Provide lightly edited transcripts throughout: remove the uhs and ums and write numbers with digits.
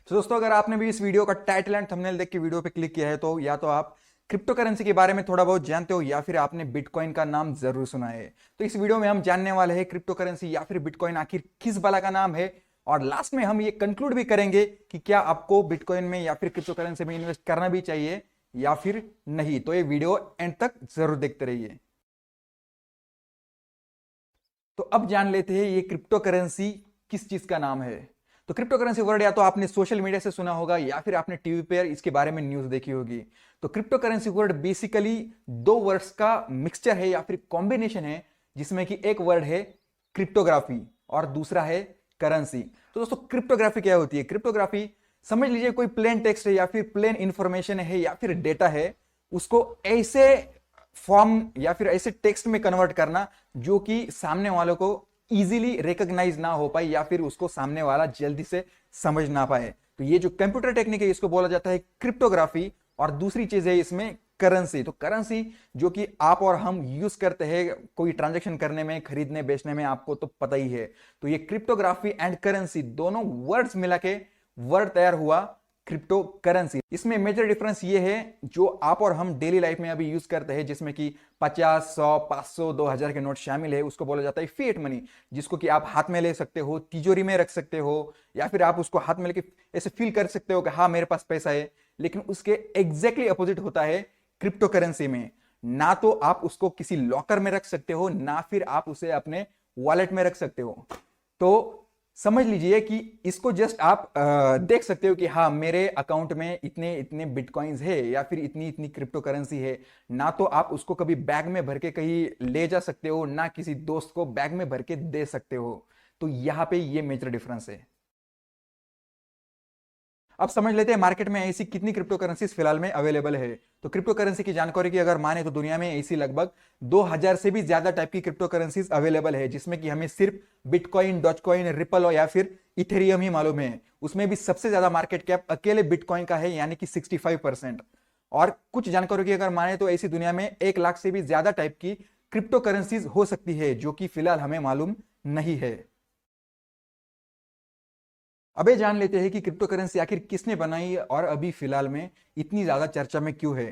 तो दोस्तों, अगर आपने भी इस वीडियो का टाइटल एंड थंबनेल देख के वीडियो पे क्लिक किया है तो या तो आप क्रिप्टो करेंसी के बारे में थोड़ा बहुत जानते हो या फिर आपने बिटकॉइन का नाम जरूर सुना है। तो इस वीडियो में हम जानने वाले हैं क्रिप्टो करेंसी या फिर बिटकॉइन आखिर किस बला का नाम है, और लास्ट में हम ये कंक्लूड भी करेंगे कि क्या आपको बिटकॉइन में या फिर क्रिप्टो करेंसी में इन्वेस्ट करना भी चाहिए या फिर नहीं। तो ये वीडियो एंड तक जरूर देखते रहिए। तो अब जान लेते हैं ये क्रिप्टो करेंसी किस चीज का नाम है। तो क्रिप्टो करेंसी वर्ड या तो आपने सोशल मीडिया से सुना होगा या फिर आपने टीवी पर इसके बारे में न्यूज देखी होगी। तो क्रिप्टो करेंसी वर्ड बेसिकली दो वर्ड्स का मिक्सचर है या फिर कॉम्बिनेशन है, जिसमें कि एक वर्ड है क्रिप्टोग्राफी और दूसरा है करेंसी। तो दोस्तों, क्रिप्टोग्राफी क्या होती है? क्रिप्टोग्राफी समझ लीजिए कोई प्लेन टेक्स्ट है या फिर प्लेन इंफॉर्मेशन है या फिर डेटा है, उसको ऐसे फॉर्म या फिर ऐसे टेक्स्ट में कन्वर्ट करना जो कि सामने वालों को इजीली रिकॉग्नाइज ना हो पाए या फिर उसको सामने वाला जल्दी से समझ ना पाए। तो ये जो कंप्यूटर टेक्निक है इसको बोला जाता है क्रिप्टोग्राफी। और दूसरी चीज है इसमें करेंसी। तो करेंसी जो कि आप और हम यूज करते हैं कोई ट्रांजैक्शन करने में, खरीदने बेचने में, आपको तो पता ही है। तो ये क्रिप्टोग्राफी एंड करेंसी दोनों वर्ड्स मिला के वर्ड तैयार हुआ क्रिप्टो करेंसी। इसमें मेजर डिफरेंस ये है जो आप और हम डेली लाइफ में अभी यूज करते हैं, जिसमें कि 50, 100, 500, 2000 के नोट शामिल है, उसको बोला जाता है फिएट मनी, जिसको कि आप हाथ में ले सकते हो, तिजोरी में रख सकते हो, या फिर आप उसको हाथ में लेके ऐसे फील कर सकते हो कि हाँ मेरे पास पैसा है। लेकिन उसके एग्जैक्टली अपोजिट होता है क्रिप्टो करेंसी में। ना तो आप उसको किसी लॉकर में रख सकते हो, ना फिर आप उसे अपने वॉलेट में रख सकते हो। तो समझ लीजिए कि इसको जस्ट आप देख सकते हो कि हाँ मेरे अकाउंट में इतने इतने बिटकॉइंस है या फिर इतनी इतनी क्रिप्टो करेंसी है। ना तो आप उसको कभी बैग में भर के कहीं ले जा सकते हो, ना किसी दोस्त को बैग में भर के दे सकते हो। तो यहां पे ये मेजर डिफरेंस है। अब समझ लेते हैं मार्केट में ऐसी कितनी क्रिप्टो करेंसीज फिलहाल में अवेलेबल है। तो क्रिप्टो करेंसी की जानकारी की अगर माने तो दुनिया में ऐसी लगभग 2000 से भी ज्यादा टाइप की क्रिप्टो करेंसीज अवेलेबल है, जिसमें कि हमें सिर्फ बिटकॉइन, डॉजकॉइन, रिपल या फिर इथेरियम ही मालूम है। उसमें भी सबसे ज्यादा मार्केट कैप अकेले बिटकॉइन का है, यानी कि 65%। और कुछ जानकारी की अगर माने तो ऐसी दुनिया में 1 लाख से भी ज्यादा टाइप की क्रिप्टो करेंसीज हो सकती है, जो कि फिलहाल हमें मालूम नहीं है। अबे जान लेते हैं कि क्रिप्टो करेंसी आखिर किसने बनाई और अभी फिलहाल में इतनी ज्यादा चर्चा में क्यों है।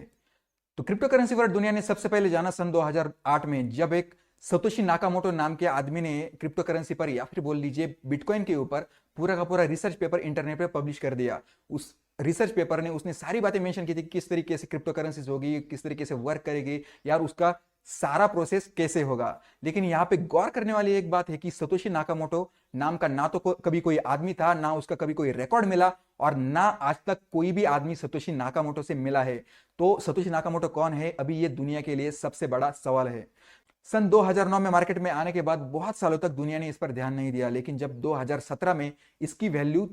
तो क्रिप्टो करेंसी वर्ड दुनिया ने सबसे पहले जाना सन 2008 में, जब एक सतोशी नाकामोटो नाम के आदमी ने क्रिप्टो करेंसी पर या फिर बोल लीजिए बिटकॉइन के ऊपर पूरा का पूरा रिसर्च पेपर इंटरनेट पे पब्लिश कर दिया। उस रिसर्च पेपर ने उसने सारी बातें मेंशन की थी, किस तरीके से क्रिप्टो करेंसीज होगी, किस तरीके से वर्क करेगी, यार उसका सारा प्रोसेस कैसे होगा। लेकिन यहाँ पे गौर करने वाली एक बात है कि सतोशी नाकामोटो नाम का ना तो कभी कोई आदमी था, ना उसका कभी कोई रिकॉर्ड मिला, और ना आज तक कोई भी आदमी सतोशी नाकामोटो से मिला है। तो सतोशी नाकामोटो कौन है, अभी ये दुनिया के लिए सबसे बड़ा सवाल है। सन 2009 में मार्केट में आने के बाद बहुत सालों तक दुनिया ने इस पर ध्यान नहीं दिया, लेकिन जब 2017 में इसकी वैल्यू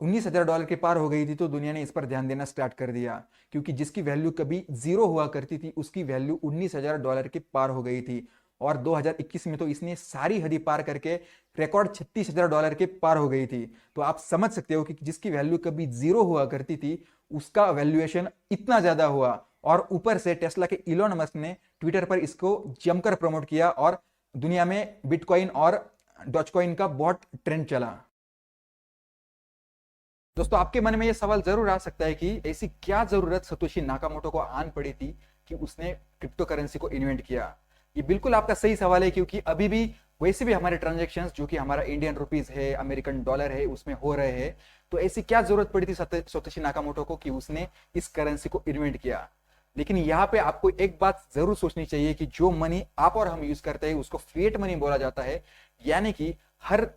$19,000 के पार हो गई थी तो दुनिया ने इस पर ध्यान देना स्टार्ट कर दिया, क्योंकि जिसकी वैल्यू कभी जीरो हुआ करती थी उसकी वैल्यू $19,000 के पार हो गई थी। और 2021 में तो इसने सारी हदी पार करके रिकॉर्ड $36,000 के पार हो गई थी। तो आप समझ सकते हो कि जिसकी वैल्यू कभी जीरो हुआ करती थी उसका वैल्यूएशन इतना ज्यादा हुआ। और ऊपर से टेस्ला के इलॉन मस्क ने ट्विटर पर इसको जमकर प्रमोट किया और दुनिया में बिटकॉइन और डॉजकॉइन का बहुत ट्रेंड चला। दोस्तों, आपके मन में यह सवाल जरूर आ सकता है कि ऐसी क्या जरूरत सतोशी नाकामोटो को आन पड़ी थी कि उसने क्रिप्टो करेंसी को इन्वेंट किया। ये बिल्कुल आपका सही सवाल है, क्योंकि अभी भी वैसे भी हमारे ट्रांजैक्शंस जो कि हमारा इंडियन रुपीज है, अमेरिकन डॉलर है, उसमें हो रहे हैं। तो ऐसी क्या जरूरत पड़ी थी सतोशी नाकामोटो को कि उसने इस करेंसी को इन्वेंट किया। लेकिन यहाँ पे आपको एक बात जरूर सोचनी चाहिए कि जो मनी आप और हम यूज करते हैं उसको फिएट मनी बोला जाता है। यानी कि हर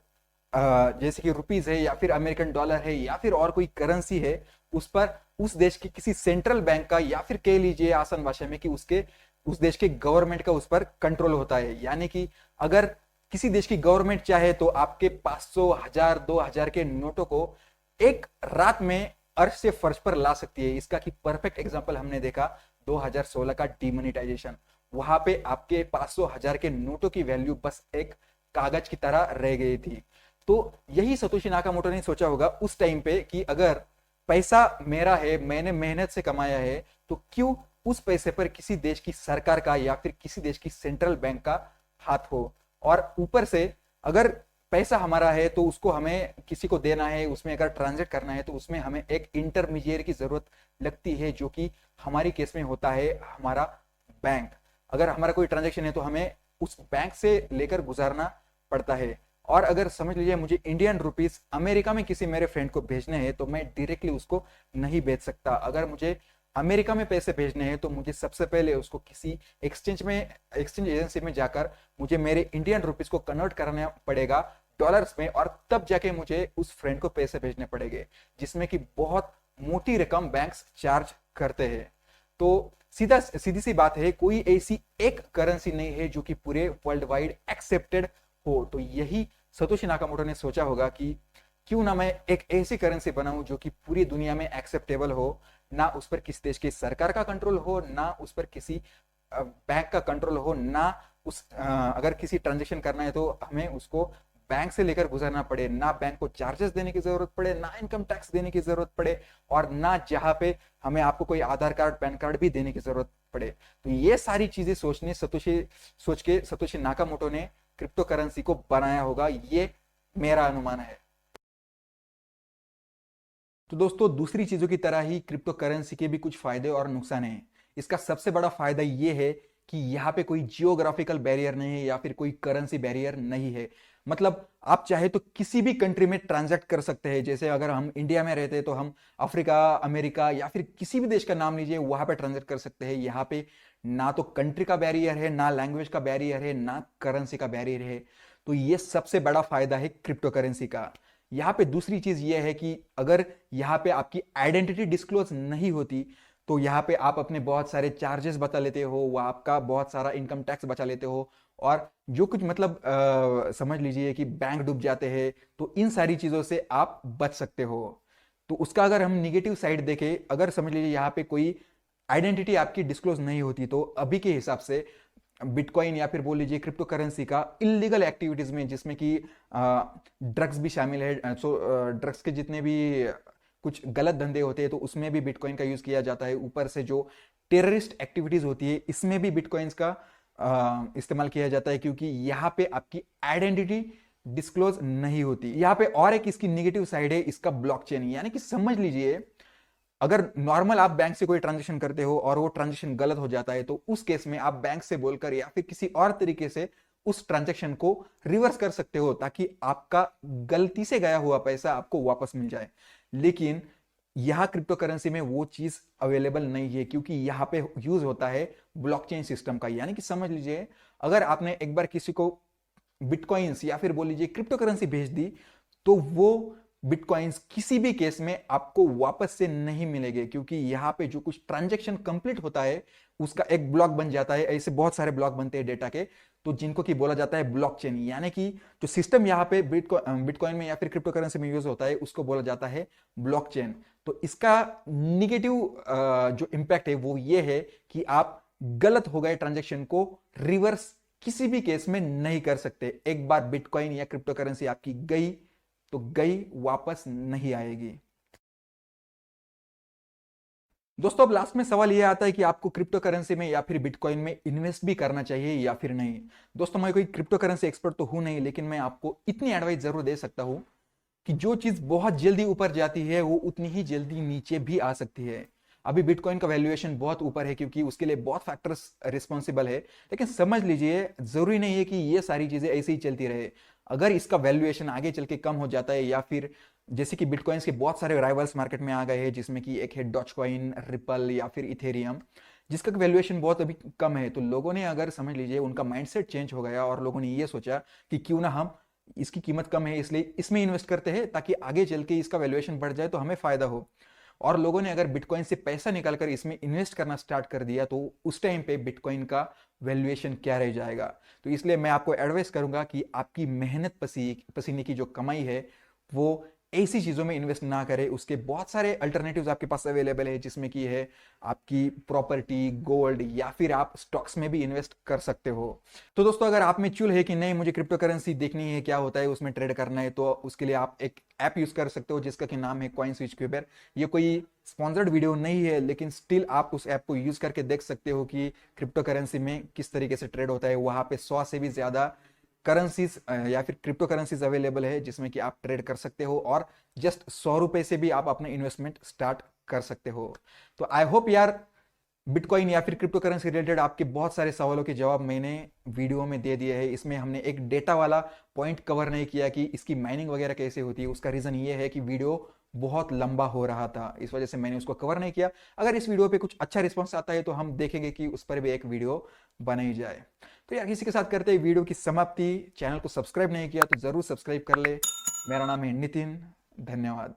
जैसे कि रुपीज है या फिर अमेरिकन डॉलर है या फिर और कोई करेंसी है, उस पर उस देश के किसी सेंट्रल बैंक का, या फिर कह लीजिए आसान भाषा में कि उसके उस देश के गवर्नमेंट का उस पर कंट्रोल होता है। यानी कि अगर किसी देश की गवर्नमेंट चाहे तो आपके 500, 1000, 2000 के नोटों को एक रात में अर्श से फर्श पर ला सकती है। इसका की परफेक्ट एग्जांपल हमने देखा 2016 का डीमोनेटाइजेशन। वहां पे आपके 500, 1000 के नोटों की वैल्यू बस एक कागज की तरह रह गई थी। तो यही सतोशी नाकामोटो ने सोचा होगा उस टाइम पे कि अगर पैसा मेरा है, मैंने मेहनत से कमाया है, तो क्यों उस पैसे पर किसी देश की सरकार का या फिर किसी देश की सेंट्रल बैंक का हाथ हो। और ऊपर से अगर पैसा हमारा है तो उसको हमें किसी को देना है, उसमें अगर ट्रांजेक्ट करना है तो उसमें हमें एक इंटरमीडिएट की जरूरत लगती है, जो कि हमारी केस में होता है हमारा बैंक। अगर हमारा कोई ट्रांजेक्शन है तो हमें उस बैंक से लेकर गुजारना पड़ता है। और अगर समझ लीजिए मुझे इंडियन रुपीस अमेरिका में किसी मेरे फ्रेंड को भेजने हैं तो मैं डायरेक्टली उसको नहीं भेज सकता। अगर मुझे अमेरिका में पैसे भेजने हैं तो मुझे सबसे पहले उसको किसी एक्सचेंज एजेंसी में जाकर मुझे मेरे इंडियन रुपीस को कन्वर्ट करना पड़ेगा डॉलर्स में, और तब जाके मुझे उस फ्रेंड को पैसे भेजने पड़ेंगे, जिसमें कि बहुत मोटी रकम बैंक्स चार्ज करते हैं। तो सीधी सी बात है, कोई ऐसी एक करेंसी नहीं है जो कि पूरे वर्ल्ड वाइड एक्सेप्टेड हो। तो यही सतोशी नाकामोटो ने सोचा होगा कि क्यों ना मैं एक ऐसी करेंसी बनाऊं जो कि पूरी दुनिया में एक्सेप्टेबल हो, ना उस पर किसी देश की सरकार का कंट्रोल हो, ना उस पर किसी बैंक का कंट्रोल हो, ना अगर किसी ट्रांजेक्शन करना है तो हमें उसको बैंक से लेकर गुजरना पड़े, ना बैंक को चार्जेस देने की जरूरत पड़े, ना इनकम टैक्स देने की जरूरत पड़े, और ना जहां पे हमें आपको कोई आधार कार्ड पैन कार्ड भी देने की जरूरत पड़े। तो ये सारी चीजें सोच के सतोशी नाकामोटो ने क्रिप्टो करेंसी को बनाया होगा, ये मेरा अनुमान है। तो दोस्तों, दूसरी चीजों की तरह ही क्रिप्टो करेंसी के भी कुछ फायदे और नुकसान हैं। इसका सबसे बड़ा फायदा यह है कि यहाँ पे कोई जियोग्राफिकल बैरियर नहीं है या फिर कोई करेंसी बैरियर नहीं है। मतलब आप चाहे तो किसी भी कंट्री में ट्रांजैक्ट कर सकते हैं। जैसे अगर हम इंडिया में रहते हैं तो हम अफ्रीका, अमेरिका या फिर किसी भी देश का नाम लीजिए, वहां पे ट्रांजैक्ट कर सकते हैं। यहाँ पे ना तो कंट्री का बैरियर है, ना लैंग्वेज का बैरियर है, ना करेंसी का बैरियर है। तो ये सबसे बड़ा फायदा है क्रिप्टो करेंसी का। यहाँ पे दूसरी चीज ये है कि अगर यहाँ पे आपकी आइडेंटिटी डिस्क्लोज नहीं होती तो यहाँ पे आप अपने बहुत सारे चार्जेस बचा लेते हो, वो आपका बहुत सारा इनकम टैक्स बचा लेते हो, और जो कुछ मतलब समझ लीजिए कि बैंक डूब जाते हैं, तो इन सारी चीजों से आप बच सकते हो। तो उसका अगर हम निगेटिव साइड देखें, अगर समझ लीजिए यहाँ पे कोई आइडेंटिटी आपकी डिस्क्लोज नहीं होती, तो अभी के हिसाब से बिटकॉइन या फिर बोल लीजिए क्रिप्टो करेंसी का इलीगल एक्टिविटीज में, जिसमें कि ड्रग्स भी शामिल है, सो ड्रग्स के जितने भी कुछ गलत धंधे होते हैं तो उसमें भी बिटकॉइन का यूज किया जाता है। ऊपर से जो टेररिस्ट एक्टिविटीज होती है इसमें भी बिटकॉइंस का इस्तेमाल किया जाता है, क्योंकि यहाँ पे आपकी आइडेंटिटी डिस्क्लोज नहीं होती। यहाँ पे और एक इसकी निगेटिव साइड है इसका ब्लॉकचेन। यानी कि समझ लीजिए अगर नॉर्मल आप बैंक से कोई ट्रांजेक्शन करते हो और वो ट्रांजेक्शन गलत हो जाता है, तो उस केस में आप बैंक से बोलकर या फिर किसी और तरीके से उस ट्रांजेक्शन को रिवर्स कर सकते हो, ताकि आपका गलती से गया हुआ पैसा आपको वापस मिल जाए। लेकिन यहां क्रिप्टो करेंसी में वो चीज अवेलेबल नहीं है, क्योंकि यहां पे यूज होता है ब्लॉकचेन सिस्टम का। यानी कि समझ लीजिए अगर आपने एक बार किसी को बिटकॉइंस या फिर बोल लीजिए क्रिप्टो करेंसी भेज दी, तो वो बिटकॉइंस किसी भी केस में आपको वापस से नहीं मिलेंगे, क्योंकि यहां पे जो कुछ ट्रांजैक्शन कंप्लीट होता है उसका एक ब्लॉक बन जाता है। ऐसे बहुत सारे ब्लॉक बनते हैं डेटा के, तो जिनको की बोला जाता है ब्लॉकचेन। यानी कि जो सिस्टम यहाँ पे बिटकॉइन में या फिर क्रिप्टो करेंसी में यूज होता है उसको बोला जाता है ब्लॉकचेन। तो इसका निगेटिव जो इंपैक्ट है वो ये है कि आप गलत हो गए ट्रांजेक्शन को रिवर्स किसी भी केस में नहीं कर सकते। एक बार बिटकॉइन या क्रिप्टो करेंसी आपकी गई तो गई, वापस नहीं आएगी। दोस्तों, अब लास्ट में सवाल यह आता है कि आपको क्रिप्टो करेंसी में या फिर बिटकॉइन में इन्वेस्ट भी करना चाहिए या फिर नहीं। दोस्तों, मैं कोई क्रिप्टो करेंसी एक्सपर्ट तो हूं नहीं, लेकिन मैं आपको इतनी एडवाइस जरूर दे सकता हूं कि जो चीज बहुत जल्दी ऊपर जाती है वो उतनी ही जल्दी नीचे भी आ सकती है। अभी बिटकॉइन का वैल्यूएशन बहुत ऊपर है क्योंकि उसके लिए बहुत फैक्टर्स रिस्पॉन्सिबल है, लेकिन समझ लीजिए जरूरी नहीं है कि ये सारी चीजें ऐसे ही चलती रहे। अगर इसका वैल्यूएशन आगे चल के कम हो जाता है, या फिर जैसे कि बिटकॉइंस के बहुत सारे राइवल्स मार्केट में आ गए हैं, जिसमें कि एक है डॉजकॉइन, रिपल या फिर इथेरियम, जिसका वैल्यूएशन बहुत अभी कम है, तो लोगों ने अगर समझ लीजिए उनका माइंडसेट चेंज हो गया और लोगों ने ये सोचा कि क्यों ना हम इसकी कीमत कम है इसलिए इसमें इन्वेस्ट करते हैं, ताकि आगे चल के इसका वैल्यूएशन बढ़ जाए तो हमें फायदा हो। और लोगों ने अगर बिटकॉइन से पैसा निकालकर इसमें इन्वेस्ट करना स्टार्ट कर दिया, तो उस टाइम पे बिटकॉइन का वैल्यूएशन क्या रह जाएगा। तो इसलिए मैं आपको एडवाइस करूंगा कि आपकी मेहनत पसीने की जो कमाई है वो ऐसी चीजों में इन्वेस्ट ना करें। उसके बहुत सारे अल्टरनेटिव्स आपके पास अवेलेबल है, जिसमें कि है आपकी प्रॉपर्टी, गोल्ड, या फिर आप स्टॉक्स में भी इन्वेस्ट कर सकते हो। तो दोस्तों, अगर आप में चुल है कि नहीं मुझे क्रिप्टो करेंसी देखनी है, क्या होता है उसमें ट्रेड करना है, तो उसके लिए आप एक ऐप यूज कर सकते हो जिसका कि नाम है CoinSwitchQuber। ये कोई स्पॉन्सर्ड वीडियो नहीं है, लेकिन स्टिल आप उस ऐप को यूज करके देख सकते हो कि क्रिप्टो करेंसी में किस तरीके से ट्रेड होता है। वहां पे 100 से भी ज्यादा करेंसीज या फिर क्रिप्टो करेंसीज अवेलेबल है जिसमें कि आप ट्रेड कर सकते हो और जस्ट 100 रुपए से भी आप अपना इन्वेस्टमेंट स्टार्ट कर सकते हो। तो आई होप यार बिटकॉइन या फिर क्रिप्टो करेंसी रिलेटेड आपके बहुत सारे सवालों के जवाब मैंने वीडियो में दे दिए हैं। इसमें हमने एक डेटा वाला पॉइंट कवर नहीं किया कि इसकी माइनिंग वगैरह कैसे होती है। उसका रीजन ये है कि वीडियो बहुत लंबा हो रहा था, इस वजह से मैंने उसको कवर नहीं किया। अगर इस वीडियो पे कुछ अच्छा रिस्पॉन्स आता है तो हम देखेंगे कि उस पर भी एक वीडियो बनाई जाए। तो यार इसी के साथ करते हैं वीडियो की समाप्ति। चैनल को सब्सक्राइब नहीं किया तो जरूर सब्सक्राइब कर ले। मेरा नाम है नितिन, धन्यवाद।